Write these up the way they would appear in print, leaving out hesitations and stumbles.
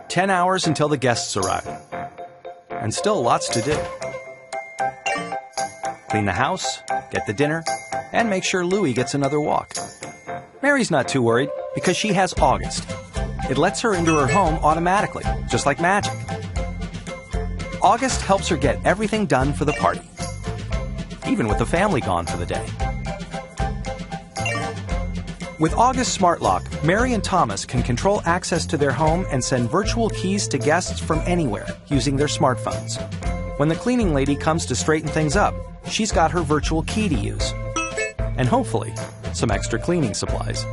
10 hours until the guests arrive. And still lots to do. Clean the house, get the dinner, and make sure Louie gets another walk. Mary's not too worried because she has August. It lets her into her home automatically, just like magic. August helps her get everything done for the party, even with the family gone for the day. With August Smart Lock, Mary and Thomas can control access to their home and send virtual keys to guests from anywhere using their smartphones. When the cleaning lady comes to straighten things up, she's got her virtual key to use. And hopefully, some extra cleaning supplies.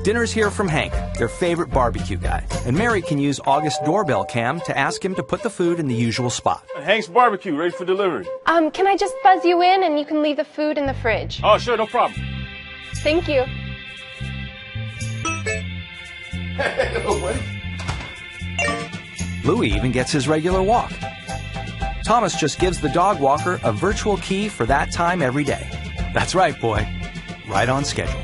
Dinner's here from Hank, their favorite barbecue guy, and Mary can use August's doorbell cam to ask him to put the food in the usual spot. Hank's barbecue, ready for delivery. Can I just buzz you in and you can leave the food in the fridge? Oh, sure, no problem. Thank you. Hello, buddy. Louie even gets his regular walk. Thomas just gives the dog walker a virtual key for that time every day. That's right, boy. Right on schedule.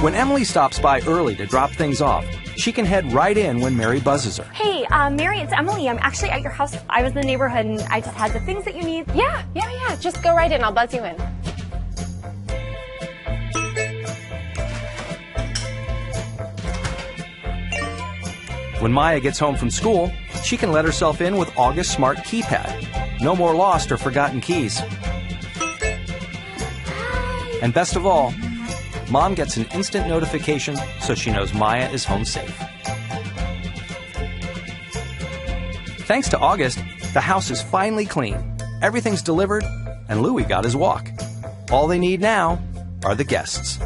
When Emily stops by early to drop things off, she can head right in when Mary buzzes her. Hey, Mary, it's Emily. I'm actually at your house. I was in the neighborhood and I just had the things that you need. Yeah. Just go right in. I'll buzz you in. When Maya gets home from school, she can let herself in with August's smart keypad. No more lost or forgotten keys. And best of all, Mom gets an instant notification so she knows Maya is home safe. Thanks to August, the house is finally clean. Everything's delivered, and Louie got his walk. All they need now are the guests.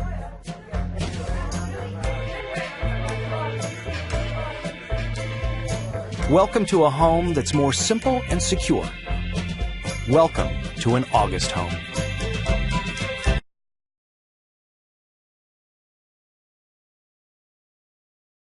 Welcome to a home that's more simple and secure. Welcome to an August home.